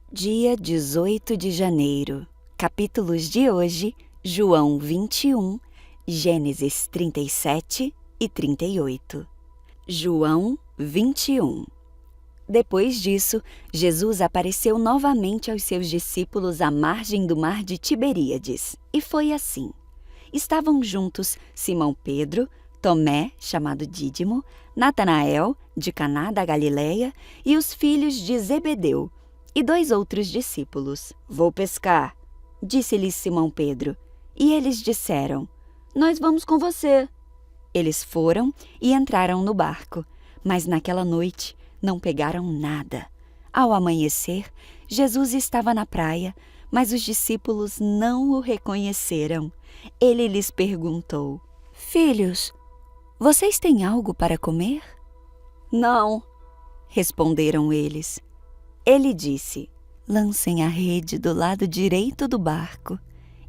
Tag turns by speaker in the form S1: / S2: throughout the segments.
S1: Dia 18 de janeiro. Capítulos de hoje: João 21, Gênesis 37 e 38. João 21. Depois disso, Jesus apareceu novamente aos seus discípulos à margem do mar de Tiberíades. E foi assim. Estavam juntos Simão Pedro, Tomé, chamado Dídimo, Natanael, de Caná da Galileia, e os filhos de Zebedeu, e 2 outros discípulos. "Vou pescar", disse-lhes Simão Pedro. E eles disseram: "Nós vamos com você." Eles foram e entraram no barco, mas naquela noite não pegaram nada. Ao amanhecer, Jesus estava na praia, mas os discípulos não o reconheceram. Ele lhes perguntou: "Filhos, vocês têm algo para comer?" "Não", responderam eles. Ele disse: "Lancem a rede do lado direito do barco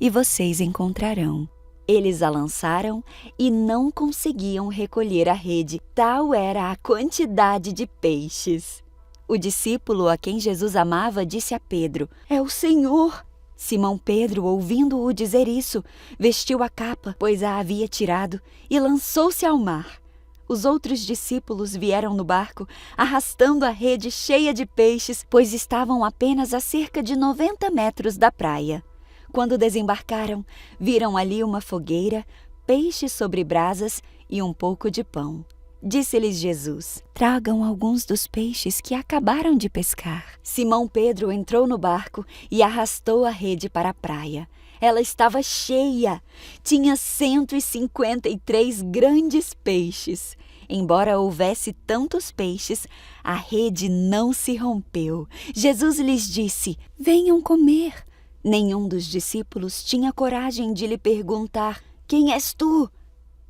S1: e vocês encontrarão." Eles a lançaram e não conseguiam recolher a rede, tal era a quantidade de peixes. O discípulo a quem Jesus amava disse a Pedro: "É o Senhor." Simão Pedro, ouvindo-o dizer isso, vestiu a capa, pois a havia tirado, e lançou-se ao mar. Os outros discípulos vieram no barco, arrastando a rede cheia de peixes, pois estavam apenas a cerca de 90 metros da praia. Quando desembarcaram, viram ali uma fogueira, peixes sobre brasas e um pouco de pão. Disse-lhes Jesus: "Tragam alguns dos peixes que acabaram de pescar." Simão Pedro entrou no barco e arrastou a rede para a praia. Ela estava cheia. Tinha 153 grandes peixes. Embora houvesse tantos peixes, a rede não se rompeu. Jesus lhes disse: "Venham comer." Nenhum dos discípulos tinha coragem de lhe perguntar: "Quem és tu?"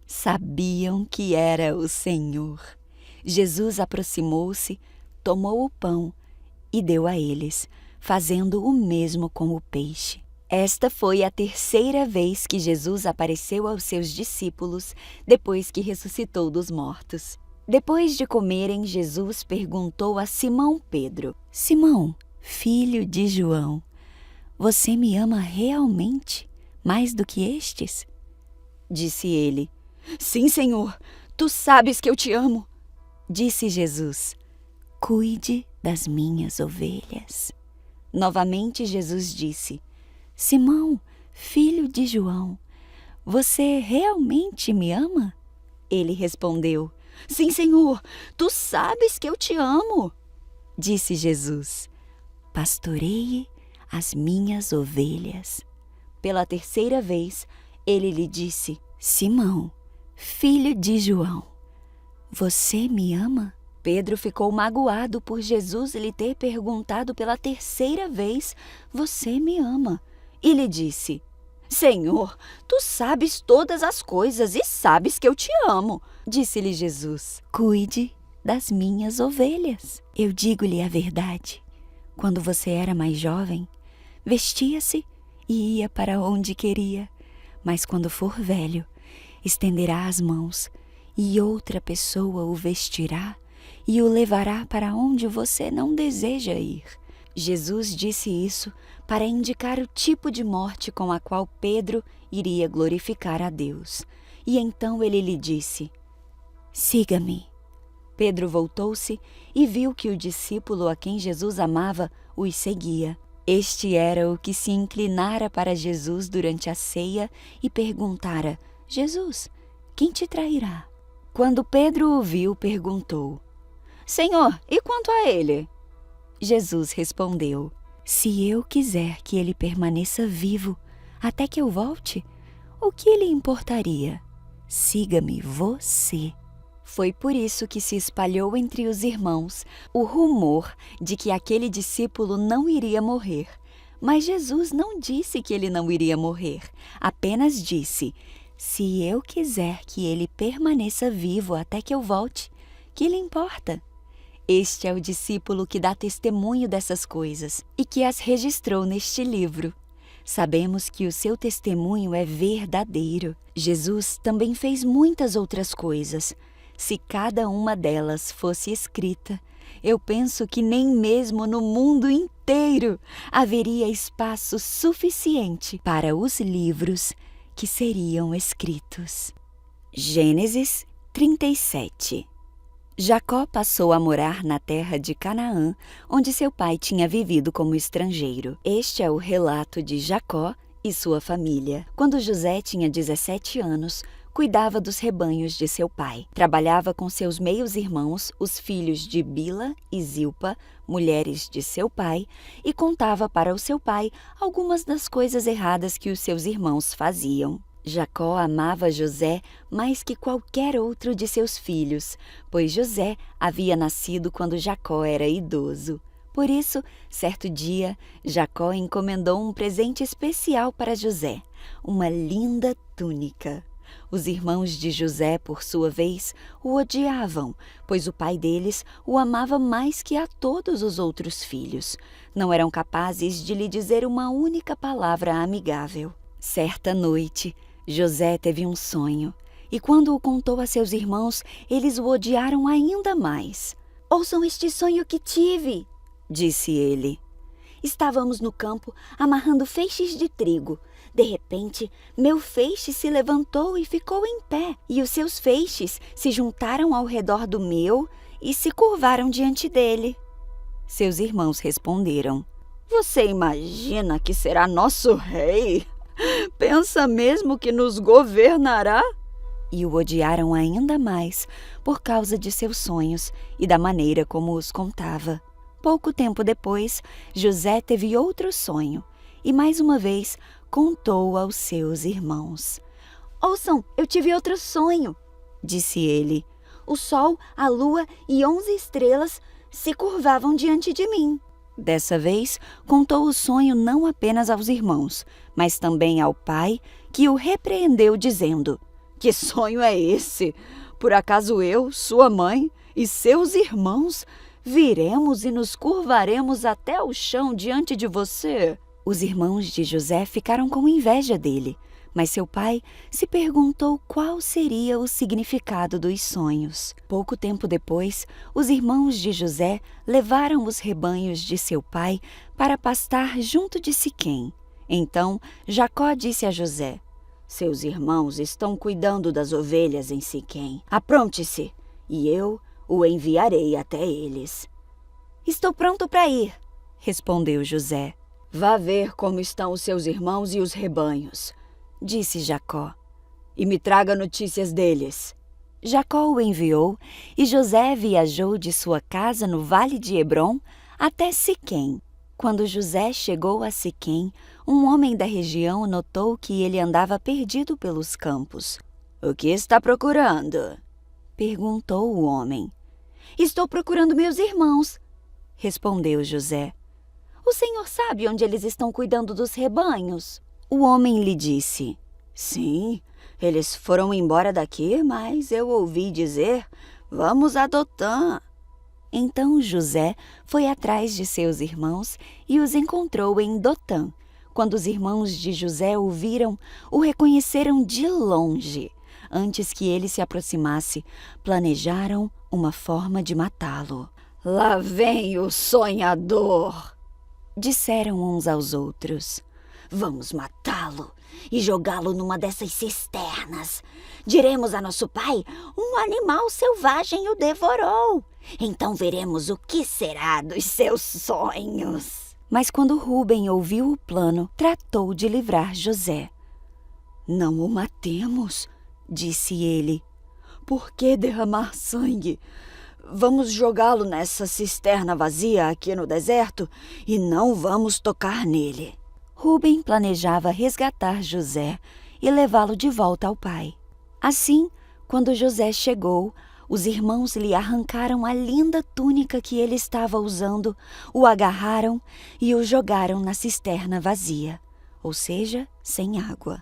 S1: Sabiam que era o Senhor. Jesus aproximou-se, tomou o pão e deu a eles, fazendo o mesmo com o peixe. Esta foi a 3ª vez que Jesus apareceu aos seus discípulos depois que ressuscitou dos mortos. Depois de comerem, Jesus perguntou a Simão Pedro: "Simão, filho de João, você me ama realmente mais do que estes?" Disse ele: "Sim, Senhor, tu sabes que eu te amo." Disse Jesus: "Cuide das minhas ovelhas." Novamente Jesus disse: "Simão, filho de João, você realmente me ama?" Ele respondeu: "Sim, Senhor, tu sabes que eu te amo." Disse Jesus: "Pastoreie as minhas ovelhas." Pela 3ª vez, ele lhe disse: "Simão, filho de João, você me ama?" Pedro ficou magoado por Jesus lhe ter perguntado pela 3ª vez: "Você me ama?" E lhe disse: "Senhor, tu sabes todas as coisas e sabes que eu te amo." Disse-lhe Jesus: "Cuide das minhas ovelhas." Eu digo-lhe a verdade. Quando você era mais jovem, vestia-se e ia para onde queria. Mas quando for velho, estenderá as mãos e outra pessoa o vestirá e o levará para onde você não deseja ir. Jesus disse isso para indicar o tipo de morte com a qual Pedro iria glorificar a Deus. E então ele lhe disse: "Siga-me." Pedro voltou-se e viu que o discípulo a quem Jesus amava os seguia. Este era o que se inclinara para Jesus durante a ceia e perguntara: "Jesus, quem te trairá?" Quando Pedro o viu, perguntou: "Senhor, e quanto a ele?" Jesus respondeu: "Se eu quiser que ele permaneça vivo até que eu volte, o que lhe importaria? Siga-me você." Foi por isso que se espalhou entre os irmãos o rumor de que aquele discípulo não iria morrer. Mas Jesus não disse que ele não iria morrer, apenas disse: "Se eu quiser que ele permaneça vivo até que eu volte, que lhe importa?" Este é o discípulo que dá testemunho dessas coisas e que as registrou neste livro. Sabemos que o seu testemunho é verdadeiro. Jesus também fez muitas outras coisas. Se cada uma delas fosse escrita, eu penso que nem mesmo no mundo inteiro haveria espaço suficiente para os livros que seriam escritos. Gênesis 37. Jacó passou a morar na terra de Canaã, onde seu pai tinha vivido como estrangeiro. Este é o relato de Jacó e sua família. Quando José tinha 17 anos, cuidava dos rebanhos de seu pai. Trabalhava com seus meios-irmãos, os filhos de Bila e Zilpa, mulheres de seu pai, e contava para o seu pai algumas das coisas erradas que os seus irmãos faziam. Jacó amava José mais que qualquer outro de seus filhos, pois José havia nascido quando Jacó era idoso. Por isso, certo dia, Jacó encomendou um presente especial para José, uma linda túnica. Os irmãos de José, por sua vez, o odiavam, pois o pai deles o amava mais que a todos os outros filhos. Não eram capazes de lhe dizer uma única palavra amigável. Certa noite, José teve um sonho, e quando o contou a seus irmãos, eles o odiaram ainda mais. "Ouçam este sonho que tive", disse ele. "Estávamos no campo amarrando feixes de trigo. De repente, meu feixe se levantou e ficou em pé, e os seus feixes se juntaram ao redor do meu e se curvaram diante dele." Seus irmãos responderam: "Você imagina que será nosso rei? Pensa mesmo que nos governará?" E o odiaram ainda mais por causa de seus sonhos e da maneira como os contava. Pouco tempo depois, José teve outro sonho e mais uma vez contou aos seus irmãos. "Ouçam, eu tive outro sonho", disse ele. "O sol, a lua e 11 estrelas se curvavam diante de mim." Dessa vez, contou o sonho não apenas aos irmãos, mas também ao pai, que o repreendeu dizendo: "Que sonho é esse? Por acaso eu, sua mãe e seus irmãos viremos e nos curvaremos até o chão diante de você?" Os irmãos de José ficaram com inveja dele, mas seu pai se perguntou qual seria o significado dos sonhos. Pouco tempo depois, os irmãos de José levaram os rebanhos de seu pai para pastar junto de Siquém. Então Jacó disse a José: "Seus irmãos estão cuidando das ovelhas em Siquém. Apronte-se, e eu o enviarei até eles." "Estou pronto para ir", respondeu José. "Vá ver como estão os seus irmãos e os rebanhos", disse Jacó, "e me traga notícias deles." Jacó o enviou e José viajou de sua casa no vale de Hebrom até Siquém. Quando José chegou a Siquém, um homem da região notou que ele andava perdido pelos campos. "O que está procurando?" perguntou o homem. "Estou procurando meus irmãos", respondeu José. "O senhor sabe onde eles estão cuidando dos rebanhos?" O homem lhe disse: "Sim, eles foram embora daqui, mas eu ouvi dizer, vamos a Dotã." Então José foi atrás de seus irmãos e os encontrou em Dotã. Quando os irmãos de José o viram, o reconheceram de longe. Antes que ele se aproximasse, planejaram uma forma de matá-lo. "Lá vem o sonhador", disseram uns aos outros. "Vamos matá-lo e jogá-lo numa dessas cisternas. Diremos a nosso pai: um animal selvagem o devorou. Então veremos o que será dos seus sonhos." Mas quando Rúben ouviu o plano, tratou de livrar José. "Não o matemos", disse ele. "Por que derramar sangue? Vamos jogá-lo nessa cisterna vazia aqui no deserto e não vamos tocar nele." Rúben planejava resgatar José e levá-lo de volta ao pai. Assim, quando José chegou, os irmãos lhe arrancaram a linda túnica que ele estava usando, o agarraram e o jogaram na cisterna vazia, ou seja, sem água.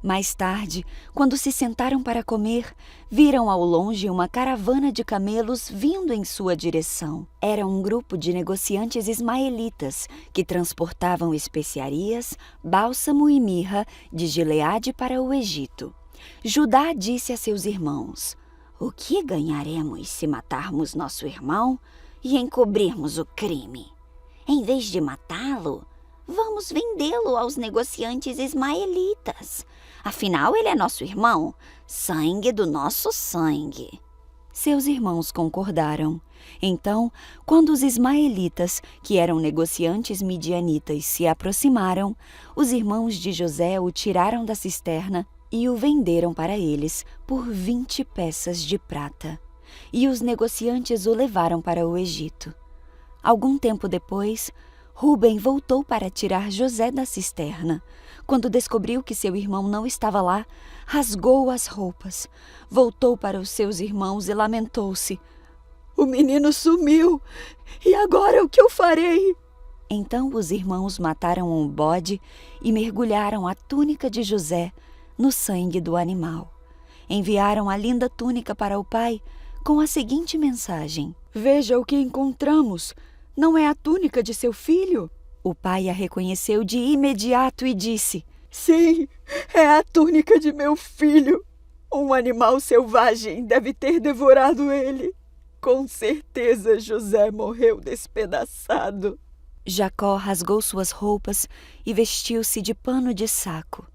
S1: Mais tarde, quando se sentaram para comer, viram ao longe uma caravana de camelos vindo em sua direção. Era um grupo de negociantes ismaelitas que transportavam especiarias, bálsamo e mirra de Gileade para o Egito. Judá disse a seus irmãos: "O que ganharemos se matarmos nosso irmão e encobrirmos o crime. Em vez de matá-lo, vamos vendê-lo aos negociantes ismaelitas. Afinal, ele é nosso irmão, sangue do nosso sangue. Seus irmãos concordaram. Então, quando os ismaelitas, que eram negociantes midianitas, se aproximaram, os irmãos de José o tiraram da cisterna e o venderam para eles por 20 peças de prata. E os negociantes o levaram para o Egito. Algum tempo depois, Rúben voltou para tirar José da cisterna. Quando descobriu que seu irmão não estava lá, rasgou as roupas, voltou para os seus irmãos e lamentou-se. O menino sumiu, e agora o que eu farei? Então os irmãos mataram um bode e mergulharam a túnica de José no sangue do animal. Enviaram a linda túnica para o pai com a seguinte mensagem: Veja o que encontramos! Não é a túnica de seu filho? O pai a reconheceu de imediato e disse: Sim, é a túnica de meu filho. Um animal selvagem deve ter devorado ele. Com certeza José morreu despedaçado. Jacó rasgou suas roupas e vestiu-se de pano de saco.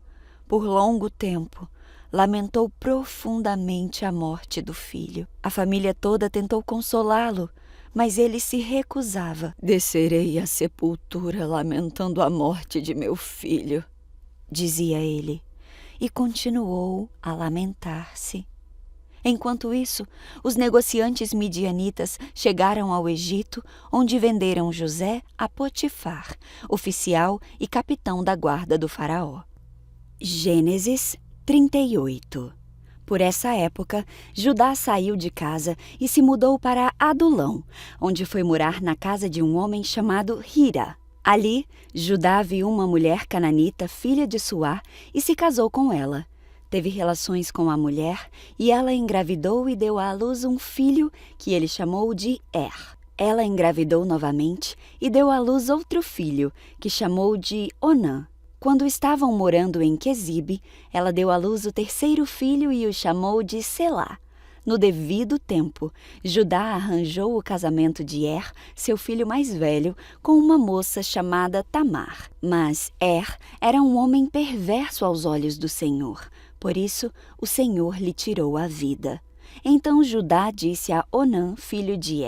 S1: Por longo tempo, lamentou profundamente a morte do filho. A família toda tentou consolá-lo, mas ele se recusava. Descerei à sepultura lamentando a morte de meu filho, dizia ele, e continuou a lamentar-se. Enquanto isso, os negociantes midianitas chegaram ao Egito, onde venderam José a Potifar, oficial e capitão da guarda do faraó. Gênesis 38. Por essa época, Judá saiu de casa e se mudou para Adulão, onde foi morar na casa de um homem chamado Hira. Ali, Judá viu uma mulher cananita, filha de Suá, e se casou com ela. Teve relações com a mulher e ela engravidou e deu à luz um filho que ele chamou de Ela engravidou novamente e deu à luz outro filho, que chamou de Onã. Quando estavam morando em Quezibe, ela deu à luz o terceiro filho e o chamou de Selá. No devido tempo, Judá arranjou o casamento de seu filho mais velho, com uma moça chamada Tamar. Mas era um homem perverso aos olhos do Senhor. Por isso, o Senhor lhe tirou a vida. Então Judá disse a Onã, filho de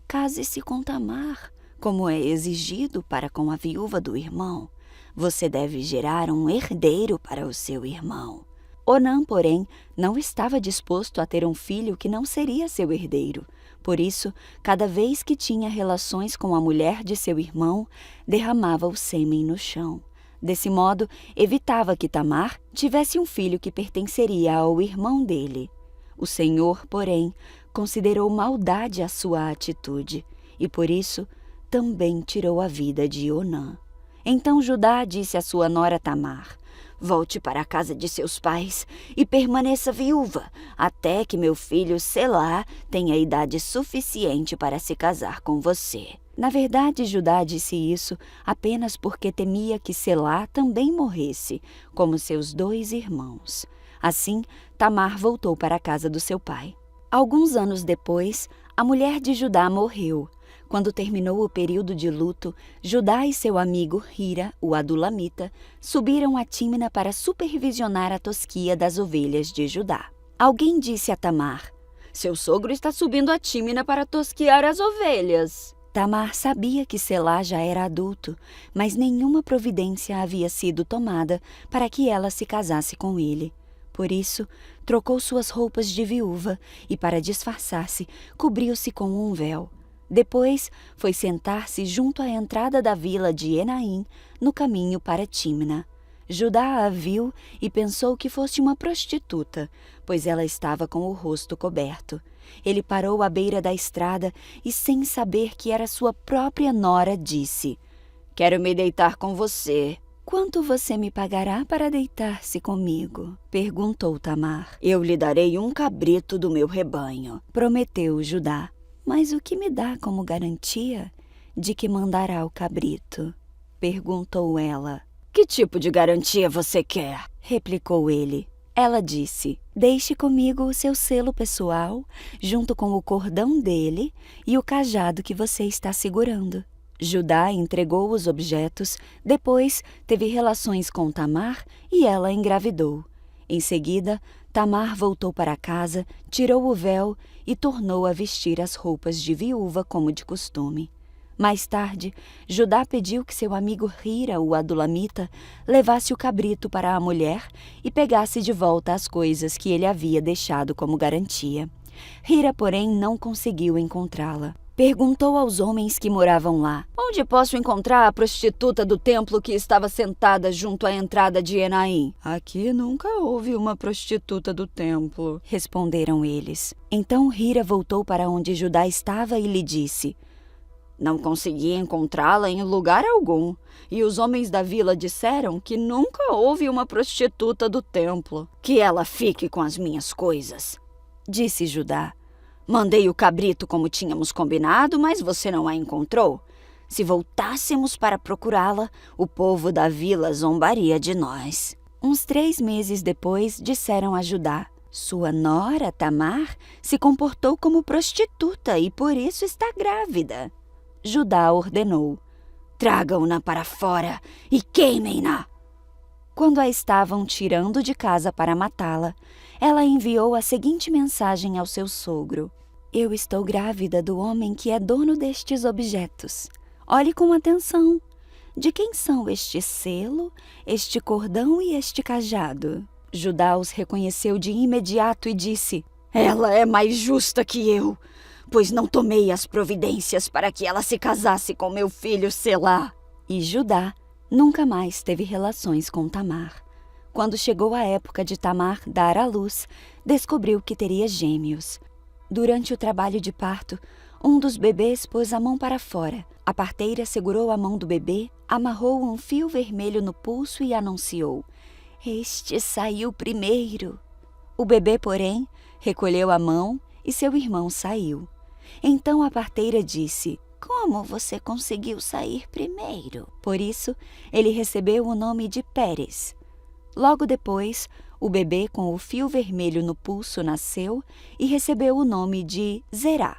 S1: Case-se com Tamar, como é exigido para com a viúva do irmão. Você deve gerar um herdeiro para o seu irmão. Onã, porém, não estava disposto a ter um filho que não seria seu herdeiro. Por isso, cada vez que tinha relações com a mulher de seu irmão, derramava o sêmen no chão. Desse modo, evitava que Tamar tivesse um filho que pertenceria ao irmão dele. O Senhor, porém, considerou maldade a sua atitude, e por isso também tirou a vida de Onã. Então Judá disse à sua nora Tamar: Volte para a casa de seus pais e permaneça viúva, até que meu filho Selá tenha idade suficiente para se casar com você. Na verdade, Judá disse isso apenas porque temia que Selá também morresse, como seus 2 irmãos. Assim, Tamar voltou para a casa do seu pai. Alguns anos depois, a mulher de Judá morreu. Quando terminou o período de luto, Judá e seu amigo Hira, o adulamita, subiram a Tímina para supervisionar a tosquia das ovelhas de Judá. Alguém disse a Tamar: Seu sogro está subindo a Tímina para tosquiar as ovelhas. Tamar sabia que Selá já era adulto, mas nenhuma providência havia sido tomada para que ela se casasse com ele. Por isso, trocou suas roupas de viúva e, para disfarçar-se, cobriu-se com um véu. Depois, foi sentar-se junto à entrada da vila de Enaim, no caminho para Tímina. Judá a viu e pensou que fosse uma prostituta, pois ela estava com o rosto coberto. Ele parou à beira da estrada e, sem saber que era sua própria nora, disse: Quero me deitar com você. Quanto você me pagará para deitar-se comigo? Perguntou Tamar. Eu lhe darei um cabrito do meu rebanho, prometeu Judá. Mas o que me dá como garantia de que mandará o cabrito? Perguntou ela. Que tipo de garantia você quer? Replicou ele. Ela disse: Deixe comigo o seu selo pessoal, junto com o cordão dele e o cajado que você está segurando. Judá entregou os objetos, depois teve relações com Tamar e ela engravidou. Em seguida, Tamar voltou para casa, tirou o véu e tornou a vestir as roupas de viúva como de costume. Mais tarde, Judá pediu que seu amigo Hira, o adulamita, levasse o cabrito para a mulher e pegasse de volta as coisas que ele havia deixado como garantia. Hira, porém, não conseguiu encontrá-la. Perguntou aos homens que moravam lá: "Onde posso encontrar a prostituta do templo que estava sentada junto à entrada de Enaim?" "Aqui nunca houve uma prostituta do templo", responderam eles. Então Hira voltou para onde Judá estava e lhe disse: "Não consegui encontrá-la em lugar algum, e os homens da vila disseram que nunca houve uma prostituta do templo. Que ela fique com as minhas coisas", disse Judá. "Mandei o cabrito como tínhamos combinado, mas você não a encontrou. Se voltássemos para procurá-la, o povo da vila zombaria de nós." Uns 3 meses depois, disseram a Judá: "Sua nora, Tamar, se comportou como prostituta e por isso está grávida." Judá ordenou: "Tragam-na para fora e queimem-na." Quando a estavam tirando de casa para matá-la, ela enviou a seguinte mensagem ao seu sogro: "Eu estou grávida do homem que é dono destes objetos. Olhe com atenção. De quem são este selo, este cordão e este cajado?" Judá os reconheceu de imediato e disse: "Ela é mais justa que eu, pois não tomei as providências para que ela se casasse com meu filho Selá." E Judá nunca mais teve relações com Tamar. Quando chegou a época de Tamar dar à luz, descobriu que teria gêmeos. Durante o trabalho de parto, um dos bebês pôs a mão para fora. A parteira segurou a mão do bebê, amarrou um fio vermelho no pulso e anunciou: "Este saiu primeiro." O bebê, porém, recolheu a mão e seu irmão saiu. Então a parteira disse: "Como você conseguiu sair primeiro?" Por isso, ele recebeu o nome de Pérez. Logo depois, o bebê com o fio vermelho no pulso nasceu e recebeu o nome de Zerá.